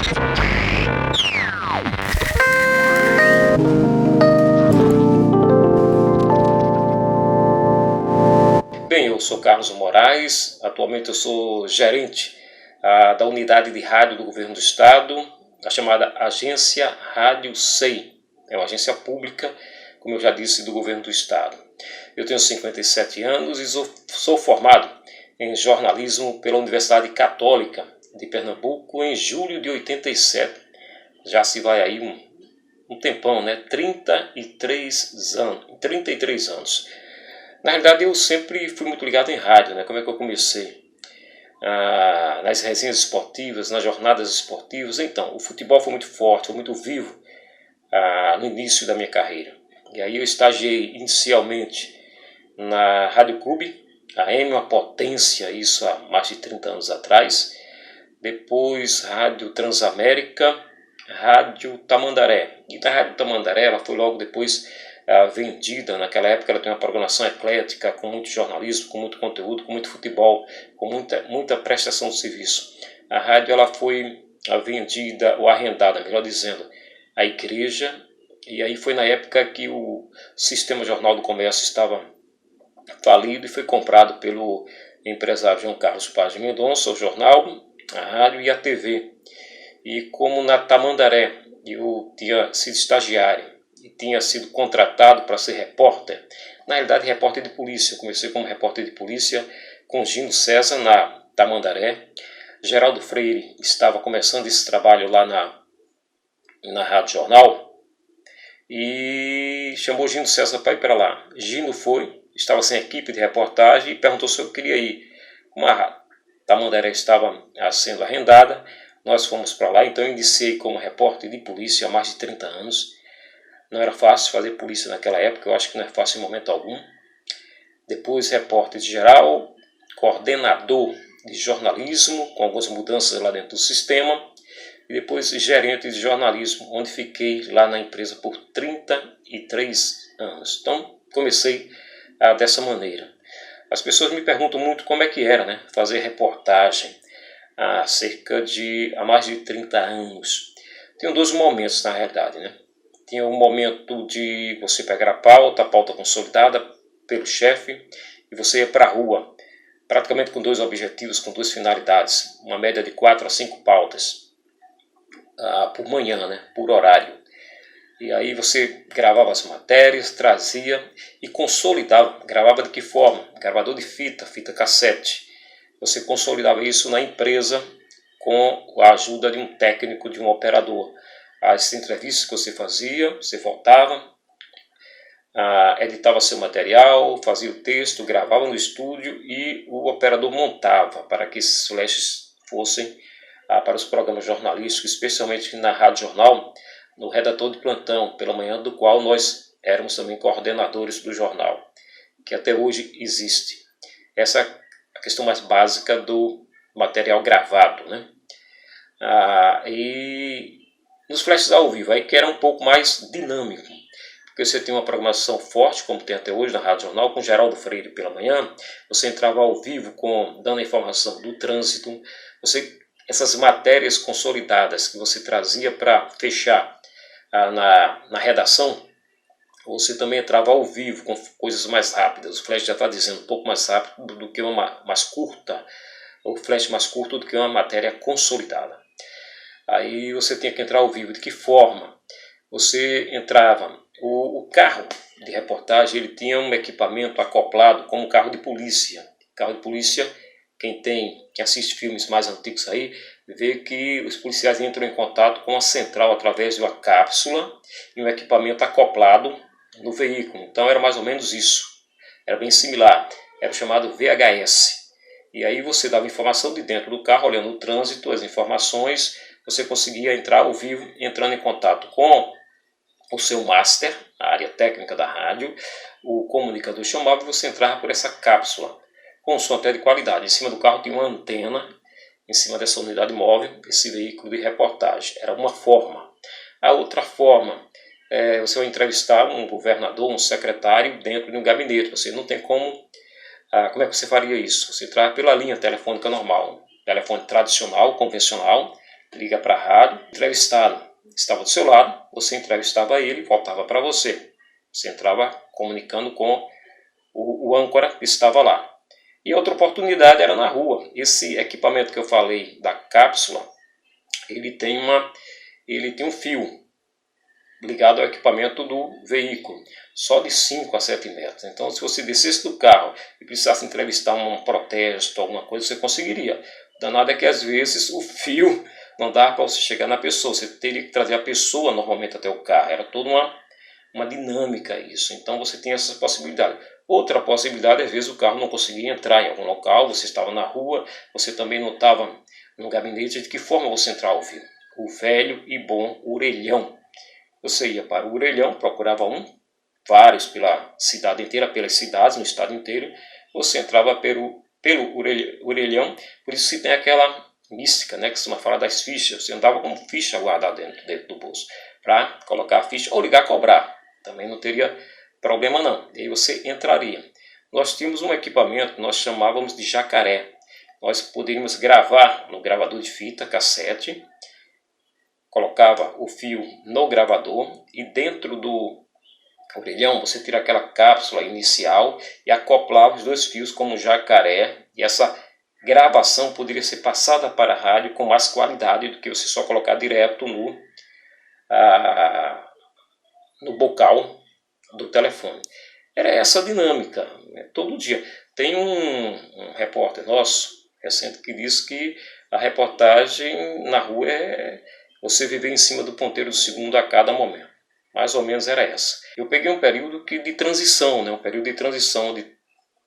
Bem, eu sou Carlos Moraes, atualmente eu sou gerente da unidade de rádio do governo do estado, a chamada Agência Rádio SEI, é uma agência pública, como eu já disse, do governo do estado. Eu tenho 57 anos e sou formado em jornalismo pela Universidade Católica de Pernambuco em julho de 87, já se vai aí um tempão, né? 33 anos. Na realidade, eu sempre fui muito ligado em rádio, né? Como é que eu comecei? Nas resenhas esportivas, nas jornadas esportivas. Então, o futebol foi muito forte, foi muito vivo no início da minha carreira. E aí eu estagiei inicialmente na Rádio Clube, a AM, uma potência, isso há mais de 30 anos atrás. Depois, Rádio Transamérica, Rádio Tamandaré. E da Rádio Tamandaré, ela foi logo depois vendida. Naquela época ela tem uma programação eclética, com muito jornalismo, com muito conteúdo, com muito futebol, com muita prestação de serviço. A rádio ela foi vendida, ou arrendada, melhor dizendo, à igreja, e aí foi na época que o Sistema Jornal do Comércio estava falido e foi comprado pelo empresário João Carlos Paz de Mendonça, o jornal, a rádio e a TV. E como na Tamandaré eu tinha sido estagiário e tinha sido contratado para ser repórter, na realidade repórter de polícia. Eu comecei como repórter de polícia com Gino César na Tamandaré. Geraldo Freire estava começando esse trabalho lá na Rádio Jornal e chamou Gino César para ir para lá. Gino foi, estava sem equipe de reportagem e perguntou se eu queria ir. Como a Tamandaré estava sendo arrendada, nós fomos para lá. Então eu iniciei como repórter de polícia há mais de 30 anos. Não era fácil fazer polícia naquela época, eu acho que não é fácil em momento algum. Depois repórter de geral, coordenador de jornalismo, com algumas mudanças lá dentro do sistema. E depois gerente de jornalismo, onde fiquei lá na empresa por 33 anos. Então comecei dessa maneira. As pessoas me perguntam muito como é que era, né, fazer reportagem há mais de 30 anos. Tem dois momentos na realidade, né? Tinha um momento de você pegar a pauta consolidada pelo chefe, e você ia para a rua, praticamente com dois objetivos, com duas finalidades, uma média de 4 a 5 pautas por manhã, né, por horário. E aí você gravava as matérias, trazia e consolidava. Gravava de que forma? Gravador de fita cassete. Você consolidava isso na empresa com a ajuda de um técnico, de um operador. As entrevistas que você fazia, você voltava, editava seu material, fazia o texto, gravava no estúdio e o operador montava para que esses flashes fossem para os programas jornalísticos, especialmente na Rádio Jornal, no redator de plantão, pela manhã, do qual nós éramos também coordenadores do jornal, que até hoje existe. Essa é a questão mais básica do material gravado, né? E nos flashes ao vivo, aí que era um pouco mais dinâmico, porque você tem uma programação forte, como tem até hoje na Rádio Jornal, com Geraldo Freire pela manhã, você entrava ao vivo dando a informação do trânsito, essas matérias consolidadas que você trazia para fechar na redação, você também entrava ao vivo com coisas mais rápidas. O flash já está dizendo um pouco mais rápido do que uma mais curta, o flash mais curto do que uma matéria consolidada. Aí você tinha que entrar ao vivo. De que forma? Você entrava, o carro de reportagem, ele tinha um equipamento acoplado como um carro de polícia. Carro de polícia, quem assiste filmes mais antigos aí, vê que os policiais entram em contato com a central através de uma cápsula e um equipamento acoplado no veículo. Então era mais ou menos isso. Era bem similar. Era o chamado VHS. E aí você dava informação de dentro do carro, olhando o trânsito, as informações, você conseguia entrar ao vivo, entrando em contato com o seu master, a área técnica da rádio, o comunicador chamava e você entrava por essa cápsula, com som até de qualidade. Em cima do carro tinha uma antena, em cima dessa unidade móvel, esse veículo de reportagem. Era uma forma. A outra forma, você vai entrevistar um governador, um secretário dentro de um gabinete. Você não tem como é que você faria isso? Você entrava pela linha telefônica normal, telefone tradicional, convencional, liga para a rádio, entrevistado estava do seu lado, você entrevistava ele e voltava para você. Você entrava comunicando com o âncora que estava lá. E outra oportunidade era na rua. Esse equipamento que eu falei da cápsula, ele tem um fio ligado ao equipamento do veículo, só de 5 a 7 metros. Então, se você descesse do carro e precisasse entrevistar um protesto, alguma coisa, você conseguiria. O danado é que às vezes o fio não dava para você chegar na pessoa, você teria que trazer a pessoa normalmente até o carro. Era toda uma dinâmica isso. Então você tem essa possibilidade. Outra possibilidade, às vezes o carro não conseguia entrar em algum local, você estava na rua, você também não estava no gabinete. De que forma você entrar ao vivo? O velho e bom orelhão. Você ia para o orelhão, procurava vários pela cidade inteira, pelas cidades, no estado inteiro. Você entrava pelo orelhão, por isso se tem aquela mística, né, que se fala das fichas. Você andava com ficha guardada dentro do bolso, para colocar a ficha ou ligar a cobrar. Também não teria problema não, e aí você entraria. Nós tínhamos um equipamento que nós chamávamos de jacaré. Nós poderíamos gravar no gravador de fita cassete, colocava o fio no gravador e dentro do orelhão você tira aquela cápsula inicial e acoplava os dois fios como um jacaré, e essa gravação poderia ser passada para a rádio com mais qualidade do que você só colocar direto no bocal do telefone. Era essa a dinâmica, né? Todo dia. Tem um repórter nosso recente que disse que a reportagem na rua é você viver em cima do ponteiro do segundo a cada momento. Mais ou menos era essa. Eu peguei um período de transição, né? Um período de transição onde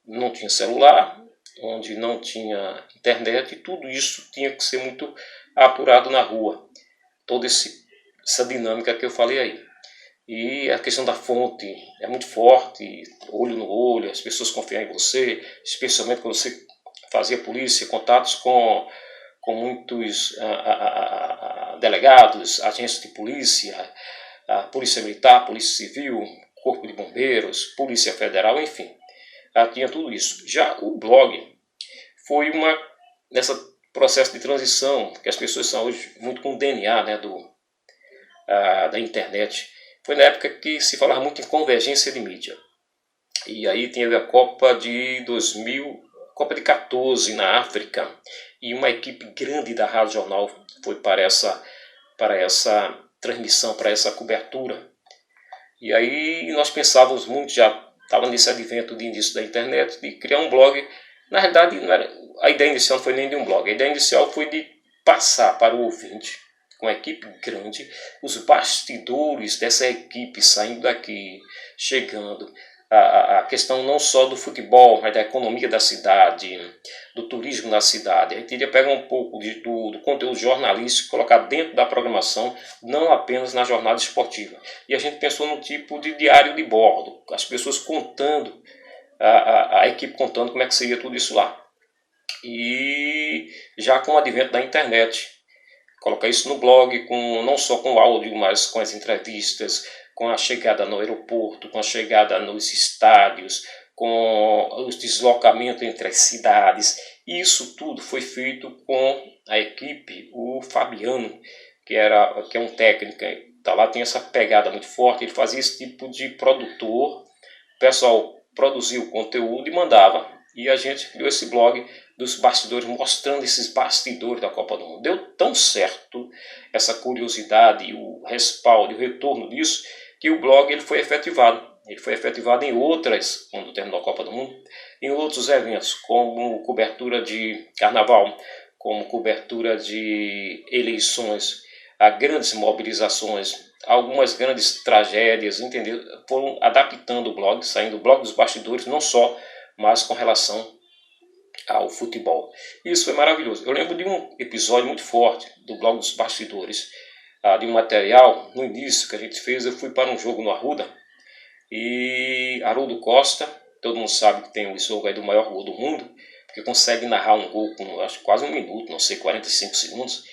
não tinha celular, onde não tinha internet, e tudo isso tinha que ser muito apurado na rua. Toda essa dinâmica que eu falei aí. E a questão da fonte é muito forte, olho no olho, as pessoas confiam em você, especialmente quando você fazia polícia, contatos com muitos delegados, agentes de polícia, polícia militar, polícia civil, corpo de bombeiros, polícia federal, enfim. Tinha tudo isso. Já o blog foi nessa processo de transição, que as pessoas são hoje muito com o DNA, né, da internet. Foi na época que se falava muito em convergência de mídia. E aí teve a Copa de 2000, Copa de 14 na África, e uma equipe grande da Rádio Jornal foi para essa transmissão, para essa cobertura. E aí nós pensávamos muito, já estava nesse advento de início da internet, de criar um blog. Na realidade, a ideia inicial não foi nem de um blog, a ideia inicial foi de passar para o ouvinte, com uma equipe grande, os bastidores dessa equipe saindo daqui, chegando, a questão não só do futebol, mas da economia da cidade, do turismo na cidade. A gente iria pegar um pouco do conteúdo jornalístico e colocar dentro da programação, não apenas na jornada esportiva. E a gente pensou num tipo de diário de bordo, as pessoas contando, a equipe contando como é que seria tudo isso lá. E já com o advento da internet, colocar isso no blog, não só com áudio, mas com as entrevistas, com a chegada no aeroporto, com a chegada nos estádios, com os deslocamentos entre as cidades. Isso tudo foi feito com a equipe, o Fabiano, que é um técnico, tá lá, tem essa pegada muito forte, ele fazia esse tipo de produtor, o pessoal produzia o conteúdo e mandava. E a gente criou esse blog dos bastidores, mostrando esses bastidores da Copa do Mundo. Deu tão certo essa curiosidade, o respaldo, o retorno disso, que o blog ele foi efetivado. Ele foi efetivado em outras, quando terminou a Copa do Mundo, em outros eventos, como cobertura de carnaval, como cobertura de eleições, a grandes mobilizações, algumas grandes tragédias, entendeu? Foram adaptando o blog, saindo o blog dos bastidores, não só, mas com relação ao futebol. Isso foi maravilhoso. Eu lembro de um episódio muito forte do blog dos bastidores, de um material, no início que a gente fez. Eu fui para um jogo no Arruda, e Haroldo Costa, todo mundo sabe que tem o slogan aí do maior gol do mundo, porque consegue narrar um gol com, acho, quase um minuto, não sei, 45 segundos.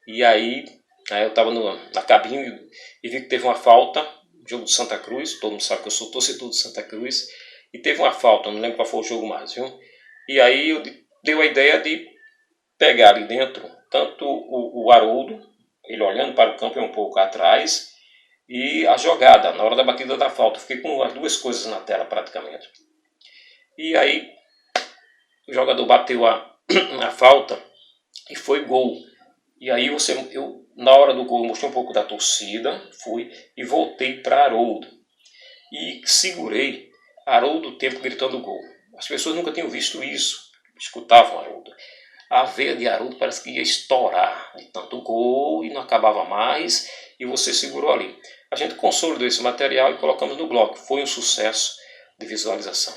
E aí eu estava na cabine e vi que teve uma falta, jogo do Santa Cruz, todo mundo sabe que eu sou torcedor do Santa Cruz, e teve uma falta, não lembro qual foi o jogo mais, viu? E aí eu dei a ideia de pegar ali dentro tanto o Haroldo, ele olhando para o campo e um pouco atrás, e a jogada, na hora da batida da falta. Fiquei com as duas coisas na tela praticamente. E aí o jogador bateu a falta e foi gol. E aí eu na hora do gol, mostrei um pouco da torcida, fui e voltei para Haroldo. E segurei Haroldo o tempo gritando gol. As pessoas nunca tinham visto isso, escutavam Haroldo. A veia de Haroldo parece que ia estourar de tanto gol e não acabava mais, e você segurou ali. A gente consolidou esse material e colocamos no blog. Foi um sucesso de visualização.